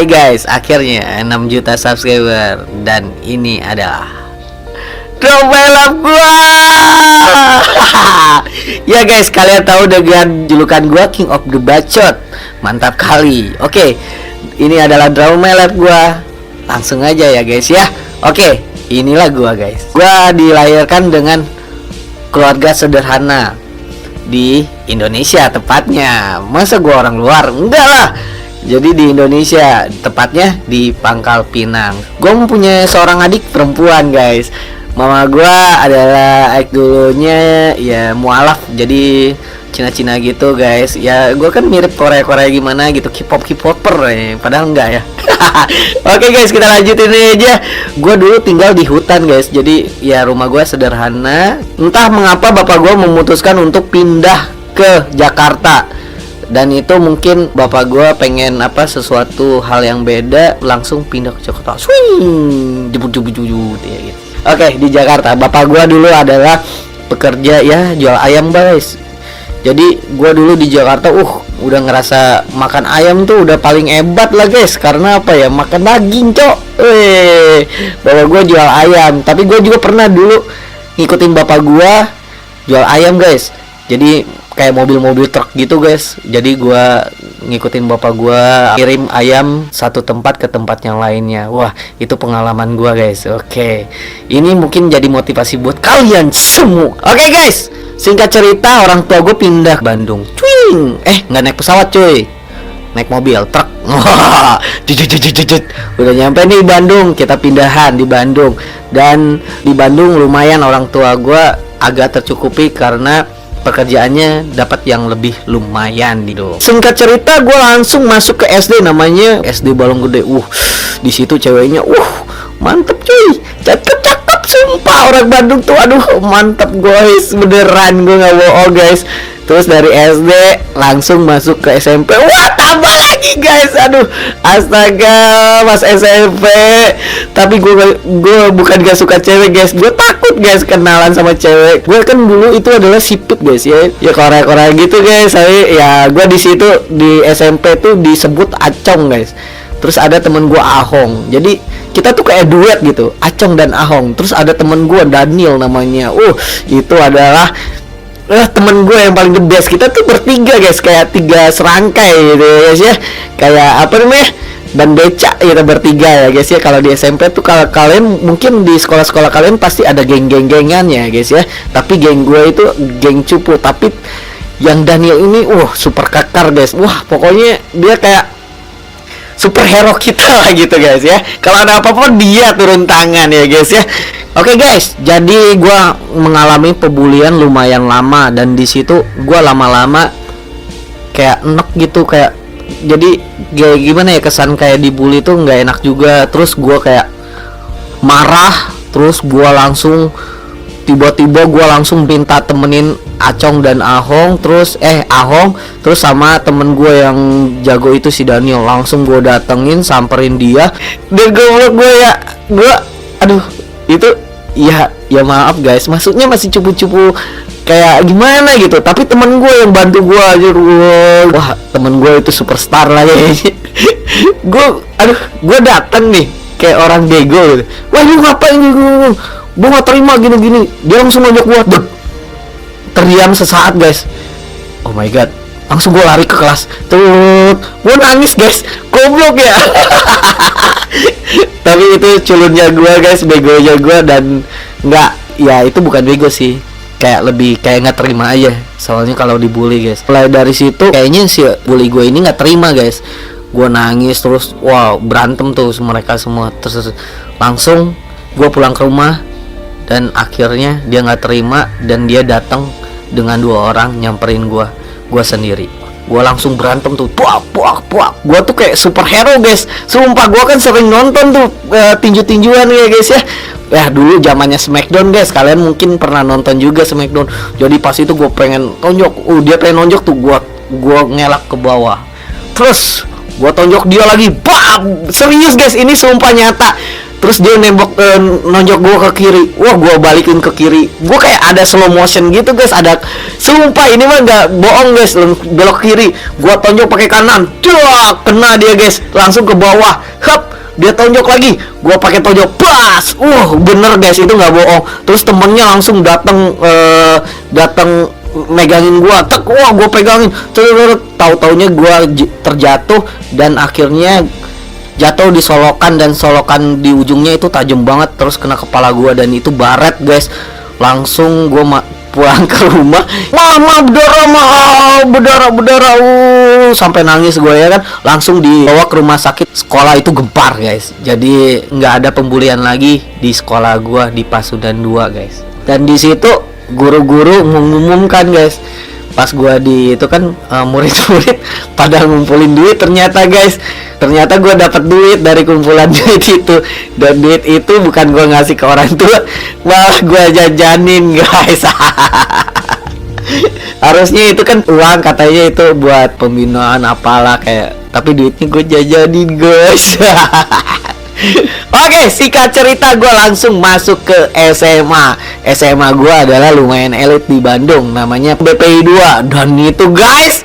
Hai guys, akhirnya 6 juta subscriber. Dan ini adalah Drop gua. Ya guys, kalian tahu dengan julukan gua King of the Bacot. Mantap kali. Oke, ini adalah drama lab gua. Langsung aja ya guys ya. Oke, inilah gua guys. Gua dilahirkan dengan keluarga sederhana di Indonesia tepatnya. Masa gua orang luar? Enggak lah. Jadi di Indonesia, tepatnya di Pangkal Pinang. Gue mempunyai seorang adik perempuan guys. Mama gue adalah dulunya ya mualaf, jadi Cina-Cina gitu guys. Ya gue kan mirip Korea-Korea gimana gitu, K-popper padahal enggak ya. Oke guys, kita lanjutin aja. Gue dulu tinggal di hutan guys. Jadi ya rumah gue sederhana. Entah mengapa bapak gue memutuskan untuk pindah ke Jakarta. Dan itu mungkin bapak gue pengen sesuatu hal yang beda, langsung pindah ke Jakarta. Swing, jebut ya gitu. Oke, di Jakarta bapak gue dulu adalah pekerja ya jual ayam guys. Jadi gue dulu di Jakarta udah ngerasa makan ayam tuh udah paling hebat lah guys. Karena apa ya, makan daging cok. Bapak gue jual ayam. Tapi gue juga pernah dulu ngikutin bapak gue jual ayam guys. Jadi kayak mobil-mobil truk gitu guys. Jadi gua ngikutin bapak gua kirim ayam satu tempat ke tempat yang lainnya. Wah, itu pengalaman gua guys. Oke. Ini mungkin jadi motivasi buat kalian semua. Oke guys, singkat cerita orang tua gua pindah ke Bandung. Cuing. Nggak naik pesawat cuy, naik mobil truk. Udah nyampe nih Bandung, kita pindahan di Bandung. Dan di Bandung lumayan orang tua gua agak tercukupi karena pekerjaannya dapat yang lebih lumayan gitu. Singkat cerita, gue langsung masuk ke SD, namanya SD Balong Gede. Di situ ceweknya, mantep cuy, cakep sumpah orang Bandung tuh, aduh mantep guys, beneran gue nggak bohong guys. Terus dari SD langsung masuk ke SMP. Wah, tambah lagi guys. Aduh, astaga, pas SMP. Tapi gue bukan gak suka cewek guys. Gue takut guys kenalan sama cewek. Gue kan dulu itu adalah sipit guys ya. Ya Korea gitu guys. Ya gue di situ di SMP tuh disebut Acong guys. Terus ada temen gue Ahong. Jadi kita tuh kayak duet gitu, Acong dan Ahong. Terus ada temen gue Daniel namanya. Itu adalah temen gue yang paling the best. Kita tuh bertiga guys, kayak 3 serangkai gitu guys ya. Kayak dan beca kita bertiga ya guys ya. Kalau di SMP tuh, kalau kalian mungkin di sekolah-sekolah kalian pasti ada geng-gengannya guys ya. Tapi geng gue itu geng cupu. Tapi yang Daniel ini super kakar guys. Wah, pokoknya dia kayak superhero kita lah gitu guys ya. Kalau ada apa-apa dia turun tangan ya guys ya. Oke guys, jadi gue mengalami pebulian lumayan lama. Dan di situ gue lama-lama kayak enek gitu, kayak jadi gimana ya, kesan kayak dibully tuh nggak enak juga. Terus gue kayak marah. Terus gue langsung tiba-tiba gue langsung minta temenin Acong dan Ahong. Terus Ahong terus sama temen gue yang jago itu si Daniel. Langsung gue datengin, samperin dia. Dan gue aduh, itu ya maaf guys, maksudnya masih cupu-cupu kayak gimana gitu. Tapi temen gue yang bantu gue aja. Wah, temen gue itu superstar lah ya. Gue datang nih kayak orang bego gitu. Wah, lu ngapain gitu? Gue gak terima gini-gini. Dia langsung ngajak gue. Terdiam sesaat guys. Oh my god, langsung gue lari ke kelas. Tuh, gue nangis guys. Goblok ya. Tapi itu culunnya gue guys, begonya gue. Dan nggak, ya itu bukan bego sih, kayak lebih kayak nggak terima aja. Soalnya kalau dibully guys, mulai dari situ kayaknya si bully gue ini nggak terima guys. Gue nangis terus, wow, berantem tuh mereka semua. Terus langsung gue pulang ke rumah. Dan akhirnya dia nggak terima dan dia datang dengan 2 orang nyamperin gue sendiri. Gue langsung berantem tuh, puak. Gue tuh kayak superhero guys. Sumpah, gue kan sering nonton tuh tinju-tinjuan ya guys ya. Ya dulu zamannya Smackdown guys. Kalian mungkin pernah nonton juga Smackdown. Jadi pas itu gue pengen tonjok. Dia pengen nonjok tuh, gue ngelak ke bawah. Terus gue tonjok dia lagi. Serius guys, ini sumpah nyata. terus dia nembok nonjok gue ke kiri. Wah, gue balikin ke kiri, gue kayak ada slow motion gitu guys, ada, sumpah ini mah nggak bohong guys, belok kiri, gue tonjok pakai kanan, kena dia guys, langsung ke bawah, hap, dia tonjok lagi, gue pakai tonjok, pas, bener guys, itu nggak bohong. Terus temennya langsung datang megangin gua, gua pegangin, tahu-taunya gua terjatuh dan akhirnya jatuh di solokan, dan solokan di ujungnya itu tajam banget, terus kena kepala gua dan itu baret guys. Langsung gua pulang ke rumah, mama berdarah, sampai nangis gue ya kan. Langsung dibawa ke rumah sakit. Sekolah itu gempar guys, jadi nggak ada pembulian lagi di sekolah gua di Pasundan 2 guys. Dan di situ guru-guru mengumumkan guys, pas gua di itu kan murid-murid pada ngumpulin duit, ternyata gua dapat duit dari kumpulan duit itu. Dan duit itu bukan gua ngasih ke orang tua, malah gua jajanin guys. Harusnya itu kan uang, katanya itu buat pembinaan apalah kayak, tapi duitnya gua jajanin guys. Oke, singkat cerita gue langsung masuk ke SMA. SMA gue adalah lumayan elit di Bandung, namanya BPI 2. Dan itu guys,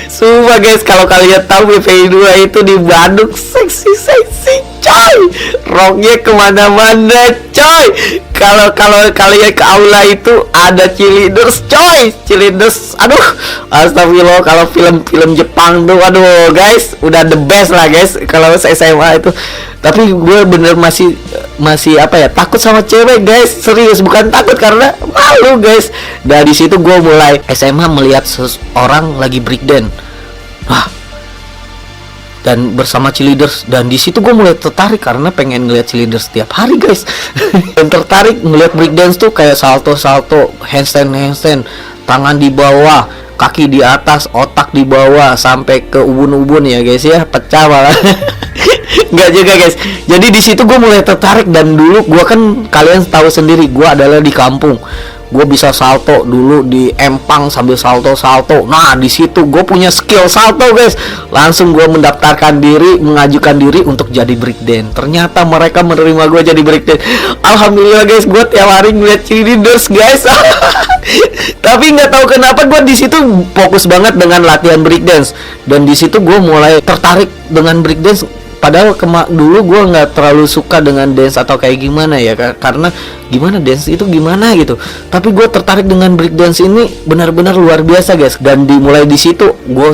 sumpah guys, kalau kalian tahu BPI 2 itu di Bandung seksi coy, roknya kemana-mana coy. Kalau kalian ke aula itu ada cheerleaders coy, aduh, astagfirullah. Kalau film Jepang tuh, aduh guys, udah the best lah guys kalau SMA itu. Tapi gue bener masih apa ya, takut sama cewek guys, serius, bukan takut karena malu guys. Dari situ gue mulai SMA melihat seseorang lagi breakdance, dan bersama cheerleaders, dan di situ gue mulai tertarik karena pengen ngeliat cheerleaders setiap hari guys. Dan tertarik ngeliat breakdance tuh kayak salto, handstand, tangan di bawah, kaki di atas, otak di bawah, sampai ke ubun-ubun ya guys ya, pecah malah. Enggak juga guys. Jadi di situ gue mulai tertarik, dan dulu gue kan, kalian tahu sendiri, gue adalah di kampung. Gue bisa salto dulu di empang sambil salto. Nah di situ gue punya skill salto guys. Langsung gue mengajukan diri untuk jadi breakdance. Ternyata mereka menerima gue jadi breakdance. Alhamdulillah guys, gue tiap hari ngeliat cheerleaders guys. Tapi nggak tahu kenapa gue di situ fokus banget dengan latihan breakdance. Dan di situ gue mulai tertarik dengan breakdance. Padahal dulu gue nggak terlalu suka dengan dance atau kayak gimana ya, karena gimana dance itu gimana gitu. Tapi gue tertarik dengan breakdance ini, benar-benar luar biasa guys. Dan dimulai di situ gue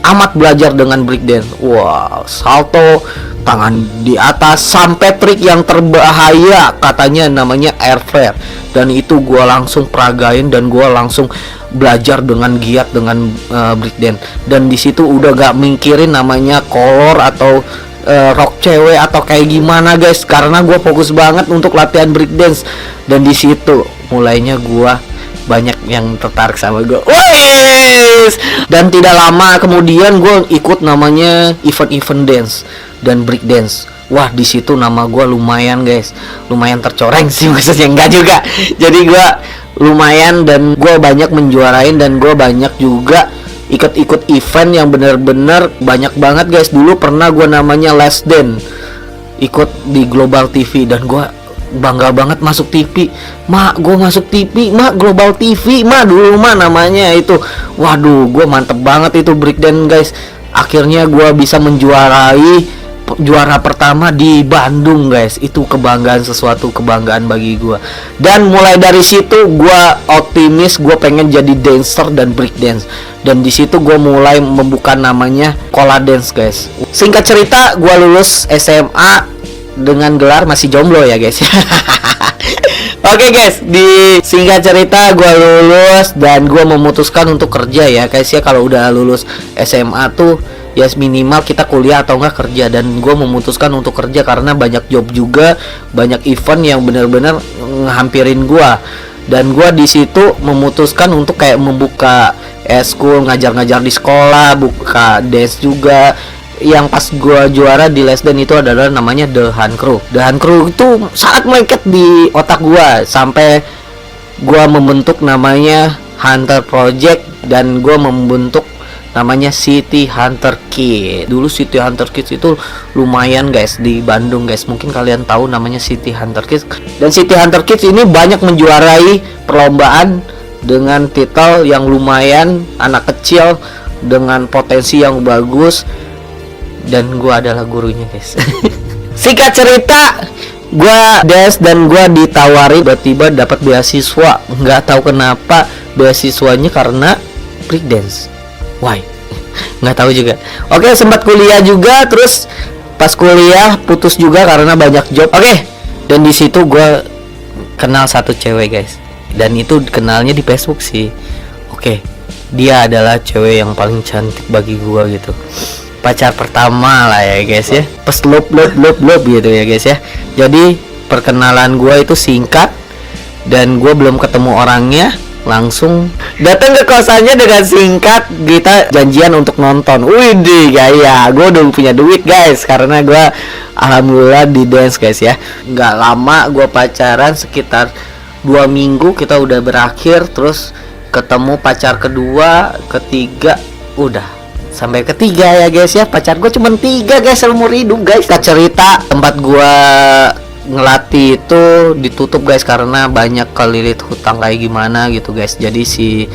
amat belajar dengan breakdance. Wah, salto, tangan di atas, sampai trik yang terbahaya katanya namanya air flare. Dan itu gue langsung peragain, dan gue langsung belajar dengan giat dengan breakdance. Dan di situ udah gak mikirin namanya kolor atau rock cewek atau kayak gimana guys, karena gue fokus banget untuk latihan breakdance. Dan di situ mulainya gue banyak yang tertarik sama gue. Dan tidak lama kemudian gue ikut namanya event dance dan breakdance. Wah, di situ nama gue lumayan guys, lumayan tercoreng sih maksudnya, enggak juga. Jadi gue lumayan, dan gue banyak menjuarain, dan gue banyak juga ikut event yang bener-bener banyak banget guys. Dulu pernah gue namanya Last Dance, ikut di Global TV, dan gue bangga banget masuk TV. Gue masuk TV, Global TV, dulu namanya itu. Waduh, gue mantep banget itu breakdance guys. Akhirnya gue bisa menjuarai juara pertama di Bandung guys. Itu sesuatu kebanggaan bagi gue. Dan mulai dari situ gue optimis, gue pengen jadi dancer dan breakdance. Dan di situ gue mulai membuka namanya Kola Dance guys. Singkat cerita, gue lulus SMA dengan gelar masih jomblo ya guys. Oke guys, di singkat cerita gue lulus, dan gue memutuskan untuk kerja ya guys ya. Kalau udah lulus SMA tuh ya minimal kita kuliah atau enggak kerja. Dan gue memutuskan untuk kerja karena banyak job juga, banyak event yang benar-benar ngehampirin gue. Dan gue di situ memutuskan untuk kayak membuka school, ngajar-ngajar di sekolah, buka dance juga. Yang pas gue juara di Les Dance itu adalah namanya The Hunt Crew. The Hunt Crew itu sangat melekat di otak gue, sampai gue membentuk namanya Hunter Project, dan gue membentuk namanya City Hunter Kids. Dulu City Hunter Kids itu lumayan guys di Bandung guys, mungkin kalian tahu namanya City Hunter Kids. Dan City Hunter Kids ini banyak menjuarai perlombaan dengan titel yang lumayan, anak kecil dengan potensi yang bagus, dan gua adalah gurunya guys. Singkat cerita, gua dance dan gua ditawari tiba-tiba dapat beasiswa. Nggak tahu kenapa beasiswanya karena break dance. Why? Nggak tahu juga. Oke, sempat kuliah juga, terus pas kuliah putus juga karena banyak job. Oke, dan di situ gue kenal satu cewek guys, dan itu kenalnya di Facebook sih. Oke, dia adalah cewek yang paling cantik bagi gue gitu, pacar pertama lah ya guys ya, pas love gitu ya guys ya. Jadi perkenalan gue itu singkat, dan gue belum ketemu orangnya, langsung datang ke kosannya dengan singkat. Kita janjian untuk nonton. Widih gaya, gue udah punya duit guys, karena gue alhamdulillah di dance guys ya. Nggak lama gue pacaran, sekitar 2 minggu kita udah berakhir. Terus ketemu pacar kedua, ketiga, udah sampai ketiga ya guys ya. Pacar gue cuma 3 guys seumur hidup guys. Kita cerita, tempat gue ngelatih itu ditutup guys karena banyak kelilit hutang kayak gimana gitu guys. Jadi si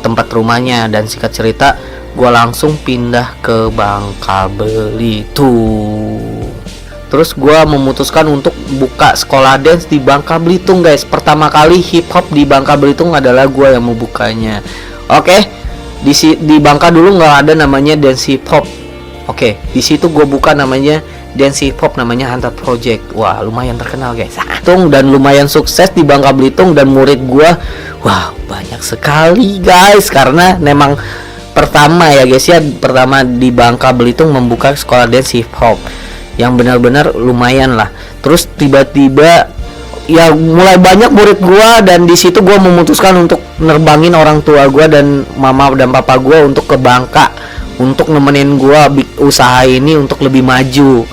tempat rumahnya, dan singkat cerita gue langsung pindah ke Bangka Belitung. Terus gue memutuskan untuk buka sekolah dance di Bangka Belitung guys. Pertama kali hip hop di Bangka Belitung adalah gue yang membukanya. Oke, di Bangka dulu nggak ada namanya dance hip hop. Oke, di situ gue buka namanya dance hip hop, namanya Hunter Project. Wah, lumayan terkenal guys. Dan lumayan sukses di Bangka Belitung, dan murid gua wah banyak sekali guys, karena memang pertama ya guys ya, pertama di Bangka Belitung membuka sekolah dance hip hop yang benar-benar lumayan lah. Terus tiba-tiba ya mulai banyak murid gua, dan di situ gua memutuskan untuk nerbangin orang tua gua dan mama dan papa gua untuk ke Bangka untuk nemenin gua usaha ini untuk lebih maju.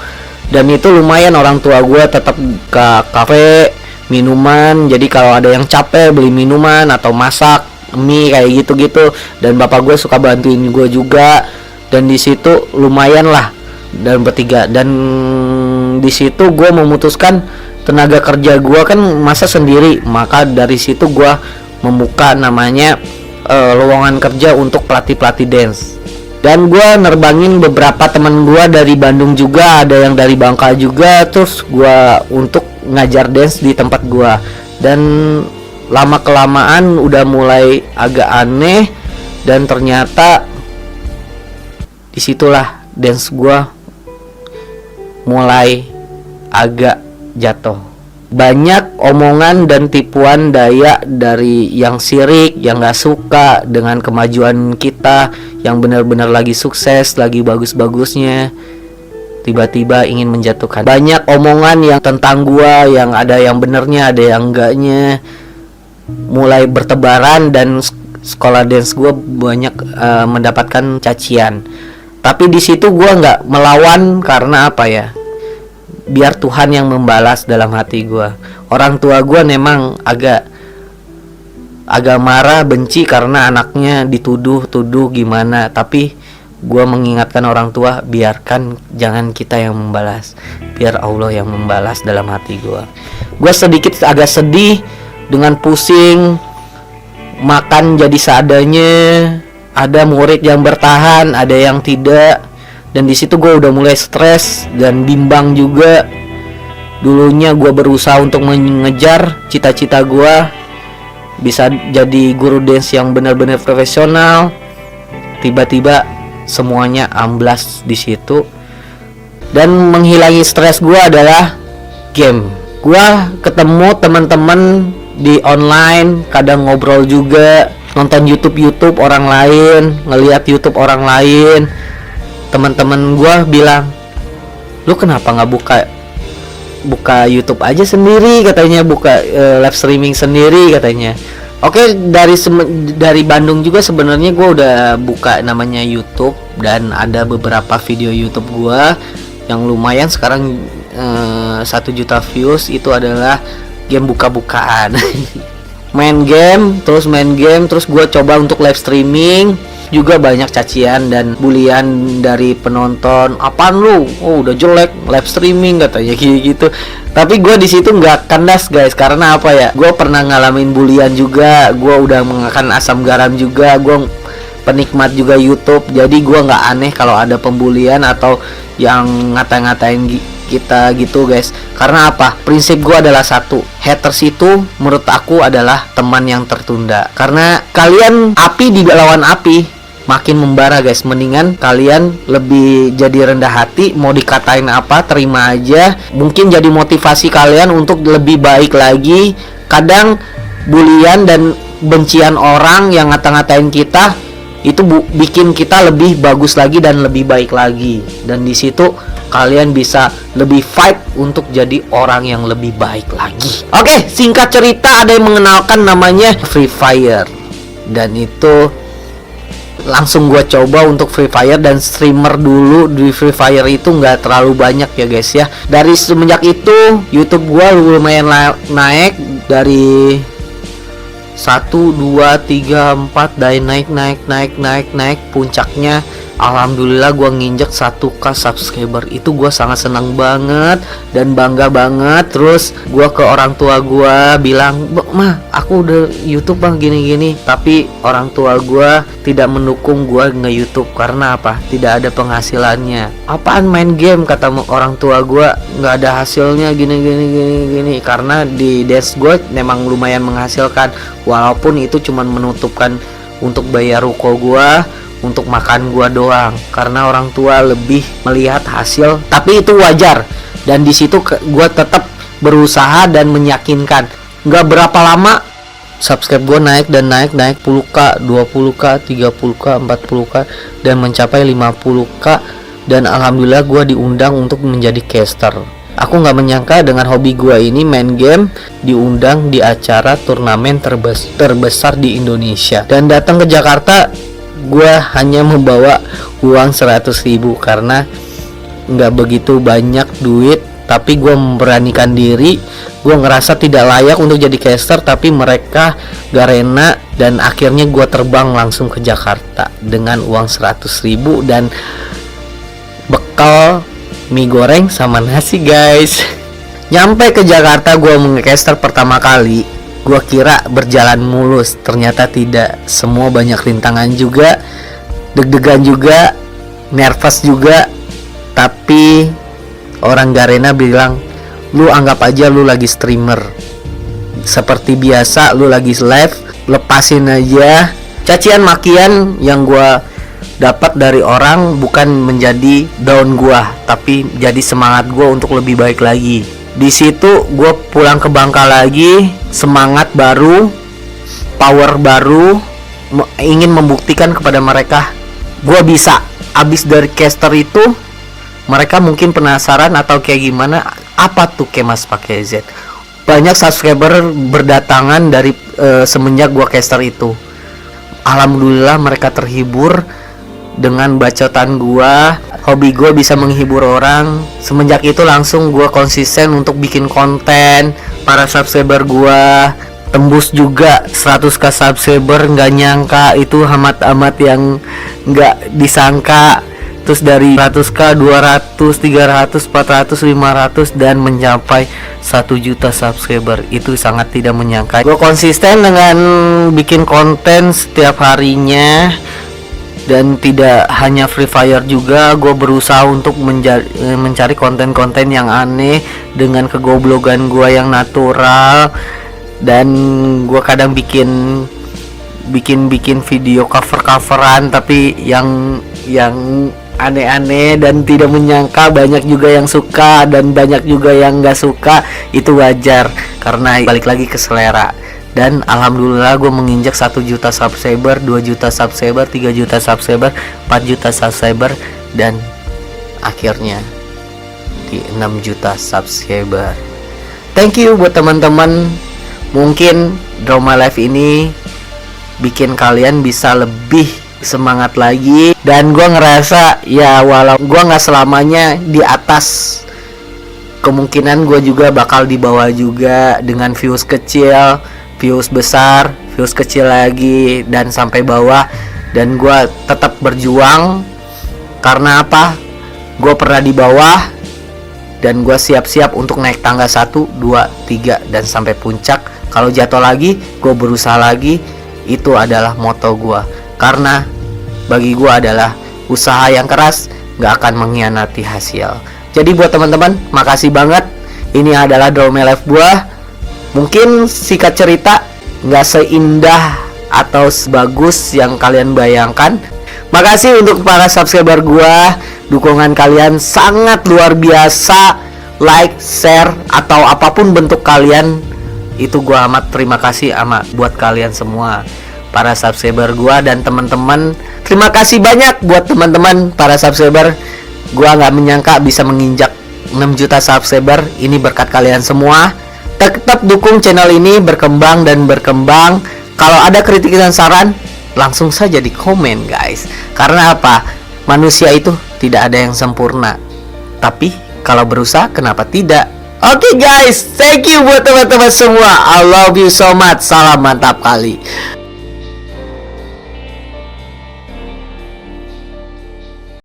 Dan itu lumayan, orang tua gua tetap ke kafe minuman. Jadi kalau ada yang capek beli minuman atau masak mie kayak gitu-gitu, dan bapak gue suka bantuin gue juga. Dan di situ lumayan lah, dan bertiga. Dan di situ gue memutuskan tenaga kerja gue kan masa sendiri, maka dari situ gue membuka namanya lowongan kerja untuk pelatih dance. Dan gue nerbangin beberapa teman gue dari Bandung juga, ada yang dari Bangka juga. Terus gue untuk ngajar dance di tempat gue. Dan lama kelamaan udah mulai agak aneh, dan ternyata disitulah dance gue mulai agak jatuh. Banyak omongan dan tipuan daya dari yang sirik, yang gak suka dengan kemajuan kita, yang benar-benar lagi sukses, lagi bagus-bagusnya, tiba-tiba ingin menjatuhkan. Banyak omongan yang tentang gua, yang ada yang benernya, ada yang enggaknya, mulai bertebaran, dan sekolah dance gua banyak mendapatkan cacian. Tapi di situ gua nggak melawan, karena apa ya? Biar Tuhan yang membalas dalam hati gue. Orang tua gue memang agak marah, benci karena anaknya dituduh gimana. Tapi gue mengingatkan orang tua, biarkan, jangan kita yang membalas, biar Allah yang membalas dalam hati gue. Gue sedikit agak sedih, dengan pusing, makan jadi seadanya. Ada murid yang bertahan, ada yang tidak. Dan di situ gue udah mulai stres dan bimbang juga. Dulunya gue berusaha untuk mengejar cita-cita gue, bisa jadi guru dance yang benar-benar profesional. Tiba-tiba semuanya amblas di situ. Dan menghilangi stres gue adalah game. Gue ketemu teman-teman di online, kadang ngobrol juga, nonton YouTube orang lain, ngelihat YouTube orang lain. Teman-teman gue bilang, lu kenapa nggak buka YouTube aja sendiri, katanya, buka live streaming sendiri katanya. Oke, dari Bandung juga sebenarnya gue udah buka namanya YouTube, dan ada beberapa video YouTube gue yang lumayan sekarang 1 juta views. Itu adalah game buka-bukaan. main game terus gue coba untuk live streaming. juga banyak cacian dan bulian dari penonton. Apaan lu? Oh udah jelek live streaming katanya gitu. Tapi gue di situ nggak kandas guys, karena apa ya? Gue pernah ngalamin bulian juga. Gue udah mengakan asam garam juga. Gue penikmat juga YouTube. Jadi gue nggak aneh kalau ada pembulian atau yang ngata-ngatain kita gitu guys. Karena apa? Prinsip gue adalah satu, haters itu menurut aku adalah teman yang tertunda. Karena kalian api di lawan api makin membara guys. Mendingan kalian lebih jadi rendah hati, mau dikatain apa terima aja. Mungkin jadi motivasi kalian untuk lebih baik lagi. Kadang bulian dan bencian orang yang ngata-ngatain kita itu bikin kita lebih bagus lagi dan lebih baik lagi. Dan di situ kalian bisa lebih fight untuk jadi orang yang lebih baik lagi. Oke, singkat cerita ada yang mengenalkan namanya Free Fire. Dan itu langsung gue coba untuk Free Fire, dan streamer dulu di Free Fire itu nggak terlalu banyak ya guys ya. Dari semenjak itu YouTube gue lumayan naik dari 1, 2, 3, 4 dari naik puncaknya alhamdulillah gue nginjek 1k subscriber. Itu gue sangat senang banget dan bangga banget. Terus gue ke orang tua gue bilang, "Mah, aku udah YouTube bang gini-gini." Tapi orang tua gue tidak mendukung gue nge-YouTube. Karena apa? Tidak ada penghasilannya. Apaan main game, kata orang tua gue, nggak ada hasilnya gini. Karena di dance gue memang lumayan menghasilkan, walaupun itu cuma menutupkan untuk bayar ruko gue, untuk makan gua doang. Karena orang tua lebih melihat hasil, tapi itu wajar. Dan di situ gua tetap berusaha dan meyakinkan. Nggak berapa lama subscribe gua naik dan naik 10k, 20k, 30k, 40k dan mencapai 50k. Dan alhamdulillah gua diundang untuk menjadi caster. Aku nggak menyangka dengan hobi gua ini main game diundang di acara turnamen terbesar di Indonesia. Dan datang ke Jakarta gue hanya membawa uang 100.000 karena nggak begitu banyak duit. Tapi gue memberanikan diri. Gue ngerasa tidak layak untuk jadi caster, tapi mereka gak rela. Dan akhirnya gue terbang langsung ke Jakarta dengan uang 100.000 dan bekal mie goreng sama nasi guys. Nyampe ke Jakarta gue nge-caster pertama kali, gua kira berjalan mulus, ternyata tidak. Semua banyak rintangan juga, deg-degan juga, nervous juga. Tapi orang Garena bilang, "Lu anggap aja lu lagi streamer. Seperti biasa lu lagi live, lepasin aja." Cacian makian yang gua dapat dari orang bukan menjadi down gua, tapi jadi semangat gua untuk lebih baik lagi. Di situ gue pulang ke Bangka lagi, semangat baru, power baru, ingin membuktikan kepada mereka gue bisa. Abis dari caster itu, mereka mungkin penasaran atau kayak gimana, apa tuh Kemas pakai Z. Banyak subscriber berdatangan dari semenjak gue caster itu. Alhamdulillah mereka terhibur dengan bacotan gua. Hobi gua bisa menghibur orang. Semenjak itu langsung gua konsisten untuk bikin konten. Para subscriber gua tembus juga 100k subscriber, nggak nyangka. Itu amat yang nggak disangka. Terus dari 100k 200, 300, 400, 500 dan mencapai 1 juta subscriber. Itu sangat tidak menyangka. Gua konsisten dengan bikin konten setiap harinya. Dan tidak hanya Free Fire juga, gue berusaha untuk mencari konten-konten yang aneh dengan kegoblogan gue yang natural. Dan gue kadang bikin video cover-coveran, tapi yang aneh-aneh dan tidak menyangka banyak juga yang suka dan banyak juga yang nggak suka. Itu wajar karena balik lagi ke selera. Dan alhamdulillah gue menginjak 1 juta subscriber, 2 juta subscriber, 3 juta subscriber, 4 juta subscriber, dan akhirnya di 6 juta subscriber. Thank you buat teman-teman. Mungkin Drama Life ini bikin kalian bisa lebih semangat lagi. Dan gue ngerasa ya walau gue gak selamanya di atas, kemungkinan gue juga bakal di bawah juga, dengan views kecil, views besar, views kecil lagi, dan sampai bawah. dan gue tetap berjuang. Karena apa? Gue pernah di bawah dan gue siap-siap untuk naik tangga 1, 2, 3 dan sampai puncak. Kalau jatuh lagi, gue berusaha lagi. Itu adalah moto gue. Karena bagi gue adalah usaha yang keras gak akan mengkhianati hasil. Jadi buat teman-teman, makasih banget. Ini adalah Draw My Life gue. Mungkin singkat cerita gak seindah atau sebagus yang kalian bayangkan. Makasih untuk para subscriber gua. Dukungan kalian sangat luar biasa. Like, share, atau apapun bentuk kalian, itu gua amat terima kasih buat kalian semua, para subscriber gua dan teman-teman. Terima kasih banyak buat teman-teman para subscriber. Gua nggak menyangka bisa menginjak 6 juta subscriber. Ini berkat kalian semua. Tetap dukung channel ini berkembang dan berkembang. Kalau ada kritik dan saran, langsung saja di komen guys. Karena apa? Manusia itu tidak ada yang sempurna. Tapi kalau berusaha, kenapa tidak? Oke guys, thank you buat teman-teman semua. I love you so much. Salam mantap kali.